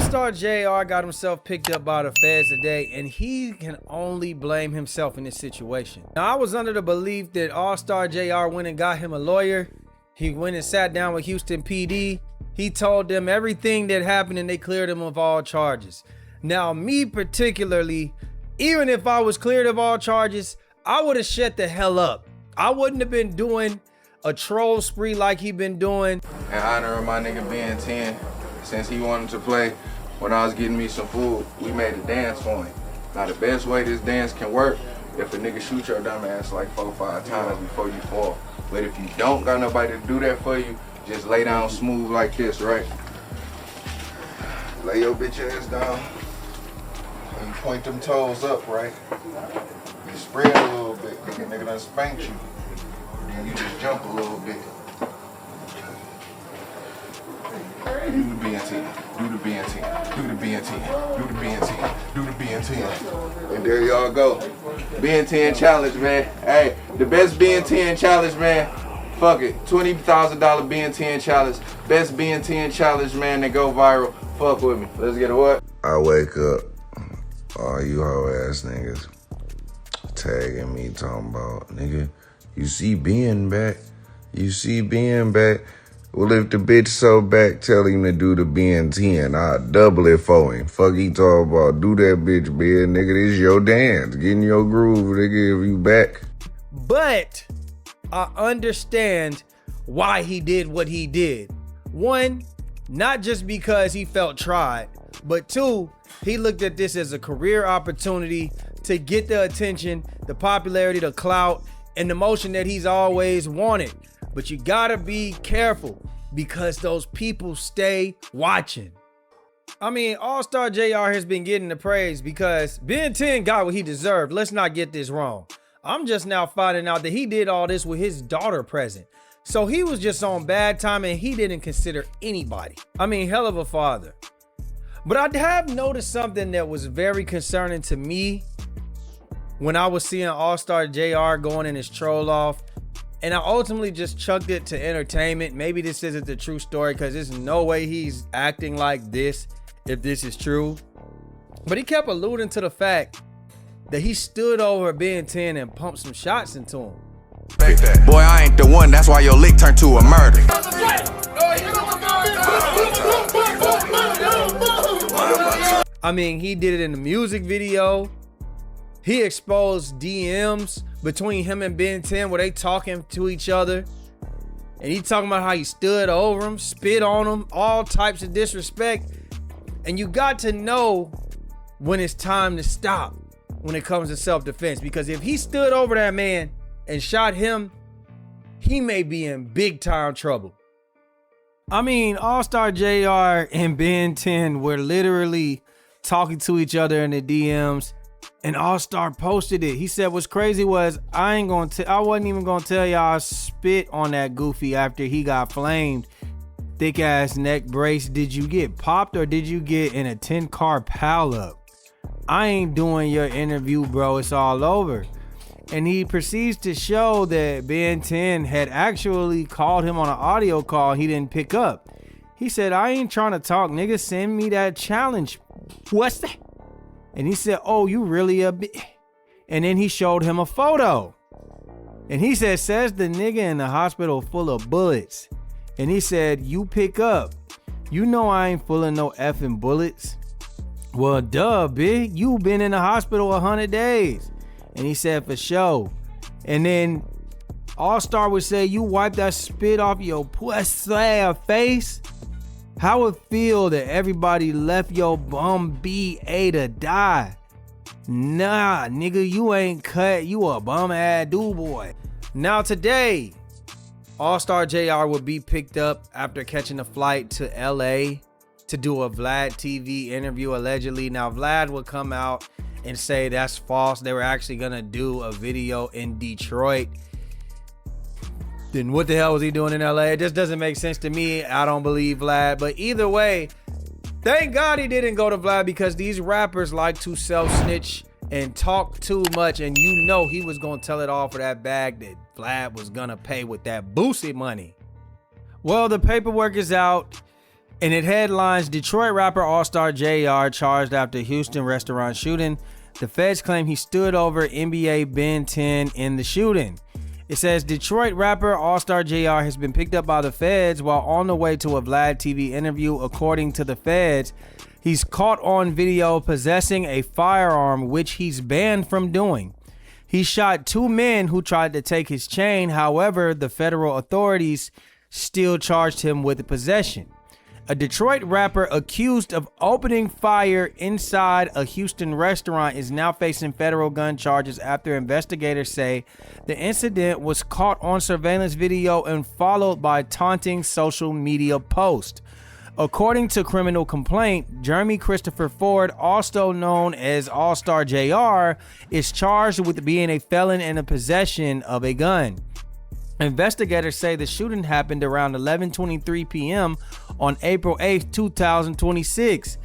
Allstar Jr. got himself picked up by the feds today, and he can only blame himself in this situation. Now, I was under the belief that Allstar Jr. went and got him a lawyer. He went and sat down with Houston PD. He told them everything that happened and they cleared him of all charges. Now, me particularly, even if I was cleared of all charges, I would have shut the hell up. I wouldn't have been doing a troll spree like he been doing. In honor of my nigga BEN10, since he wanted to play when I was getting me some food, we made a dance for him. Now the best way this dance can work, if a nigga shoot your dumb ass like 4 or 5 times before you fall. But if you don't got nobody to do that for you, just lay down smooth like this, right? Lay your bitch ass down and point them toes up, right? You spread a little bit, nigga done spanked you. Then you just jump a little bit. Do the BEN10, do the BEN10, do the BEN10, do the BEN10, do the BEN10. And there y'all go. BEN10 challenge, man. Hey, the best BEN10 challenge, man. Fuck it. $20,000 BEN10 challenge. Best BEN10 challenge, man, that go viral. Fuck with me. Let's get a what? I wake up, all you hoe ass niggas tagging me, talking about, nigga, you see Ben back? You see Ben back? Well, if the bitch so back, tell him to do the BEN10. I'll double it for him. Fuck he talking about. Do that bitch, Ben. Nigga, this your dance. Get in your groove, nigga, if you back. But I understand why he did what he did. One, not just because he felt tried, but two, he looked at this as a career opportunity to get the attention, the popularity, the clout, and the motion that he's always wanted. But you gotta be careful because those people stay watching. I mean, Allstar Jr. has been getting the praise because BEN10 got what he deserved. Let's not get this wrong. I'm just now finding out that he did all this with his daughter present. So he was just on bad time and he didn't consider anybody. I mean, hell of a father. But I have noticed something that was very concerning to me when I was seeing Allstar Jr. going in his troll off. And I ultimately just chucked it to entertainment. Maybe this isn't the true story because there's no way he's acting like this if this is true. But he kept alluding to the fact that he stood over BEN10 and pumped some shots into him. Boy, I ain't the one, that's why your lick turned to a murder. I mean, he did it in the music video. He exposed DMs between him and BEN10 where they talking to each other. And he talking about how he stood over him, spit on him, all types of disrespect. And you got to know when it's time to stop when it comes to self-defense. Because if he stood over that man and shot him, he may be in big time trouble. I mean, Allstar Jr. and BEN10 were literally talking to each other in the DMs. And Allstar posted it. He said what's crazy was I wasn't even gonna tell y'all I spit on that goofy after he got flamed. Thick ass neck brace. Did you get popped or did you get in a 10-car pileup? I ain't doing your interview, bro. It's all over. And he proceeds to show that BEN10 had actually called him on an audio call he didn't pick up. He said, I ain't trying to talk, nigga. Send me that challenge. What's that? And he said, oh, you really a bit. And then he showed him a photo. And he said, says the nigga in the hospital full of bullets. And he said, you pick up. You know I ain't full of no effing bullets. Well, duh, big. You been in the hospital 100 days. And he said, for sure. And then Allstar would say, you wipe that spit off your pussy face. How it feel that everybody left your bum BA to die? Nah, nigga, you ain't cut. You a bum ass dude boy. Now today, Allstar Jr. will be picked up after catching a flight to LA to do a Vlad TV interview allegedly. Now Vlad will come out and say that's false. They were actually gonna do a video in Detroit. Then what the hell was he doing in LA? It just doesn't make sense to me. I don't believe Vlad. But either way, thank God he didn't go to Vlad because these rappers like to self-snitch and talk too much. And you know he was going to tell it all for that bag that Vlad was going to pay with that Boosie money. Well, the paperwork is out. And it headlines, Detroit rapper Allstar Jr. charged after Houston restaurant shooting. The feds claim he stood over NBA BEN10 in the shooting. It says Detroit rapper Allstar Jr. has been picked up by the feds while on the way to a Vlad TV interview. According to the feds, he's caught on video possessing a firearm, which he's banned from doing. He shot 2 men who tried to take his chain. However, the federal authorities still charged him with possession. A Detroit rapper accused of opening fire inside a Houston restaurant is now facing federal gun charges after investigators say the incident was caught on surveillance video and followed by taunting social media posts. According to criminal complaint, Jeremy Christopher Ford, also known as Allstar Jr., is charged with being a felon in the possession of a gun. Investigators say the shooting happened around 11:23 p.m. on April 8, 2026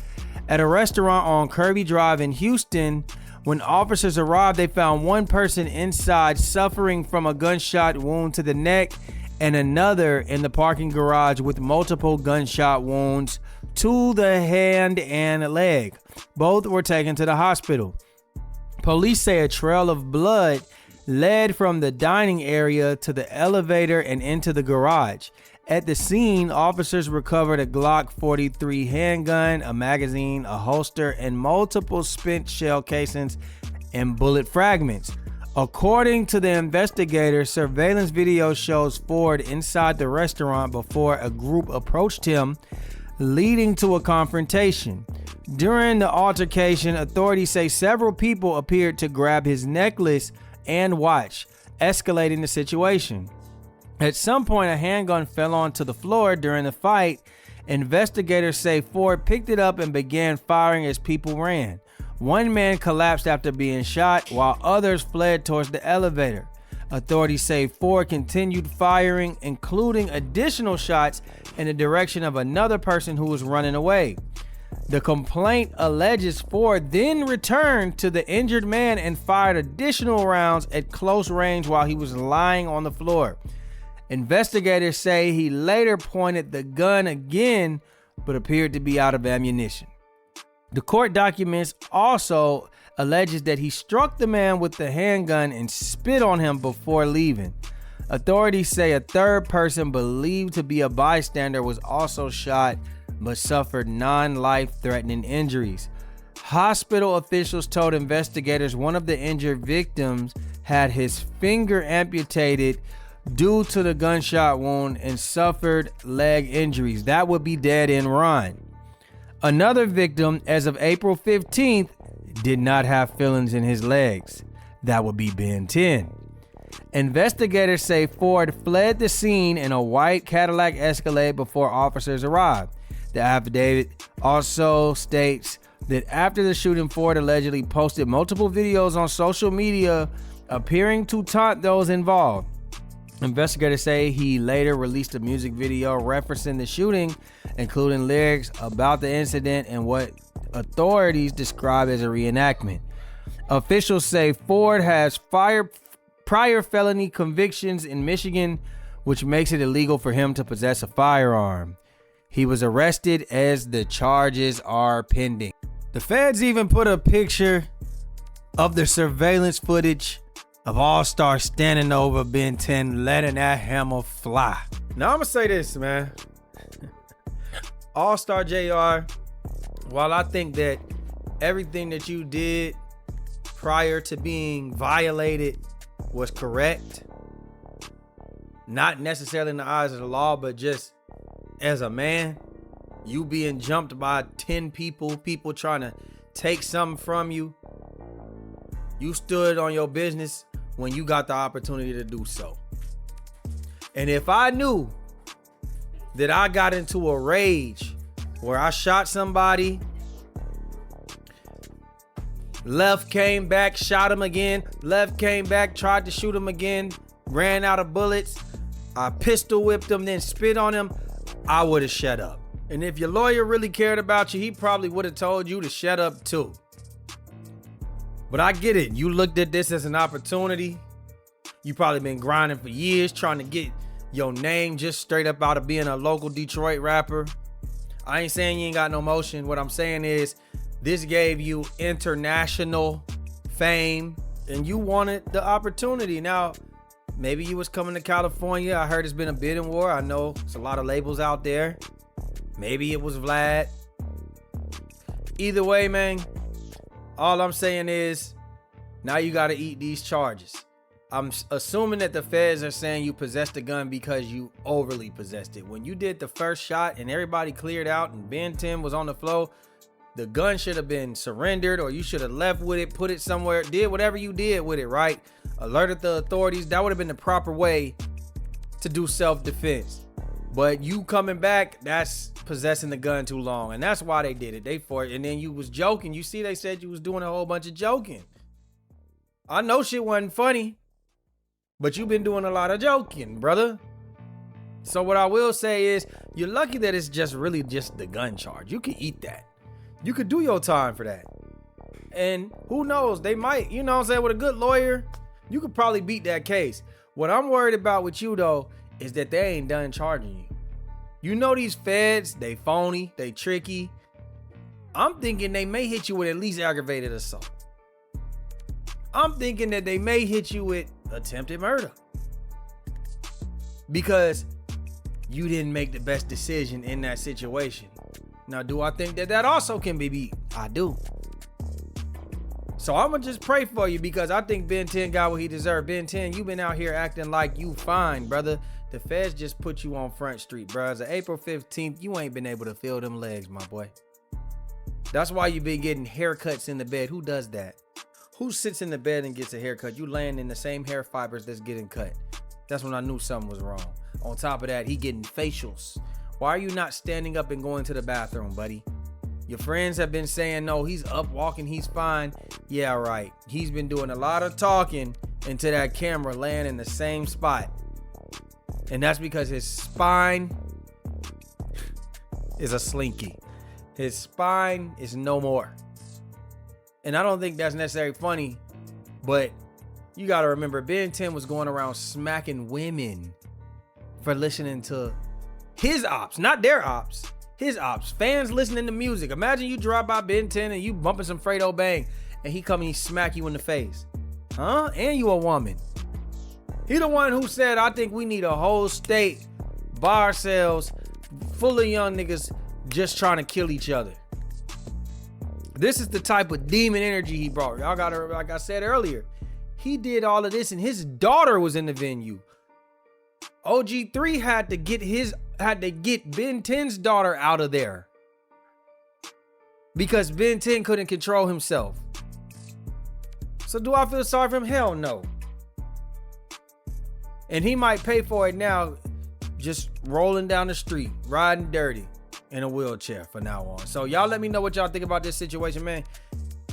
at a restaurant on Kirby Drive in Houston. When officers arrived, they found one person inside suffering from a gunshot wound to the neck and another in the parking garage with multiple gunshot wounds to the hand and leg. Both were taken to the hospital. Police say a trail of blood led from the dining area to the elevator and into the garage. At the scene, officers recovered a Glock 43 handgun, a magazine, a holster, and multiple spent shell casings and bullet fragments. According to the investigators, surveillance video shows Ford inside the restaurant before a group approached him, leading to a confrontation. During the altercation, authorities say several people appeared to grab his necklace and watch, escalating the situation. At some point, a handgun fell onto the floor during the fight. Investigators say Ford picked it up and began firing as people ran. One man collapsed after being shot, while others fled towards the elevator. Authorities say Ford continued firing, including additional shots in the direction of another person who was running away. The complaint alleges Ford then returned to the injured man and fired additional rounds at close range while he was lying on the floor. Investigators say he later pointed the gun again, but appeared to be out of ammunition. The court documents also alleges that he struck the man with the handgun and spit on him before leaving. Authorities say a third person believed to be a bystander was also shot but suffered non-life-threatening injuries. Hospital officials told investigators one of the injured victims had his finger amputated due to the gunshot wound and suffered leg injuries. That would be dead end run. Another victim, as of April 15th, did not have fillings in his legs. That would be BEN10. Investigators say Ford fled the scene in a white Cadillac Escalade before officers arrived. The affidavit also states that after the shooting, Ford allegedly posted multiple videos on social media appearing to taunt those involved. Investigators say he later released a music video referencing the shooting, including lyrics about the incident and what authorities describe as a reenactment. Officials say Ford has prior felony convictions in Michigan, which makes it illegal for him to possess a firearm. He was arrested as the charges are pending. The feds even put a picture of the surveillance footage of Allstar standing over BEN10, letting that hammer fly. Now I'm gonna say this, man. Allstar Jr., while I think that everything that you did prior to being violated was correct, not necessarily in the eyes of the law, but just as a man, you being jumped by 10 people trying to take something from you, you stood on your business when you got the opportunity to do so. And if I knew that I got into a rage where I shot somebody, left, came back, shot him again, left, came back, tried to shoot him again, ran out of bullets, I pistol whipped him, then spit on him, I would have shut up. And if your lawyer really cared about you, he probably would have told you to shut up too. But I get it. You looked at this as an opportunity. You probably been grinding for years trying to get your name just straight up out of being a local Detroit rapper. I ain't saying you ain't got no motion. What I'm saying is this gave you international fame and you wanted the opportunity. Now, maybe you was coming to California. I heard it's been a bidding war. I know it's a lot of labels out there. Maybe it was Vlad. Either way, man, all I'm saying is now you got to eat these charges. I'm assuming that the feds are saying you possessed the gun because you overly possessed it. When you did the first shot and everybody cleared out and BEN10 was on the floor, the gun should have been surrendered, or you should have left with it, put it somewhere, did whatever you did with it, right? Alerted the authorities. That would have been the proper way to do self-defense. But you coming back, that's possessing the gun too long. And that's why they did it. They for it. And then you was joking. You see, they said you was doing a whole bunch of joking. I know shit wasn't funny, but you've been doing a lot of joking, brother. So what I will say is you're lucky that it's just really just the gun charge. You can eat that. You could do your time for that. And who knows, they might, you know what I'm saying, with a good lawyer, you could probably beat that case. What I'm worried about with you though is that they ain't done charging you. You know these feds, they phony, they tricky. I'm thinking they may hit you with at least aggravated assault. I'm thinking that they may hit you with attempted murder because you didn't make the best decision in that situation. Now, do I think that that also can be beat? I do. So I'm gonna just pray for you because I think BEN10 got what he deserved. BEN10, you been out here acting like you fine, brother. The feds just put you on Front Street, bro. As of April 15th, you ain't been able to feel them legs, my boy. That's why you been getting haircuts in the bed. Who does that? Who sits in the bed and gets a haircut? You laying in the same hair fibers that's getting cut. That's when I knew something was wrong. On top of that, he getting facials. Why are you not standing up and going to the bathroom, buddy? Your friends have been saying, no, he's up walking, he's fine. Yeah, right. He's been doing a lot of talking into that camera, laying in the same spot. And that's because his spine is a slinky. His spine is no more. And I don't think that's necessarily funny, but you got to remember BEN10 was going around smacking women for listening to his ops, not their ops, his ops. Fans listening to music. Imagine you drive by BEN10 and you bumping some Fredo Bang and he come and he smack you in the face. Huh? And you a woman. He the one who said, I think we need a whole state by ourselves full of young niggas just trying to kill each other. This is the type of demon energy he brought. Y'all got to, like I said earlier, he did all of this and his daughter was in the venue. OG3 had to get BEN10's daughter out of there because BEN10 couldn't control himself. So do I feel sorry for him? Hell no. And he might pay for it now, just rolling down the street, riding dirty in a wheelchair from now on. So y'all let me know what y'all think about this situation, man.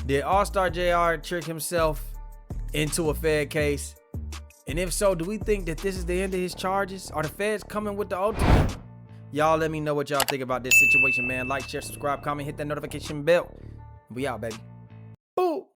Did Allstar Jr. trick himself into a Fed case? And if so, do we think that this is the end of his charges? Are the feds coming with the ultimate? Y'all let me know what y'all think about this situation, man. Like, share, subscribe, comment, hit that notification bell. We out, baby.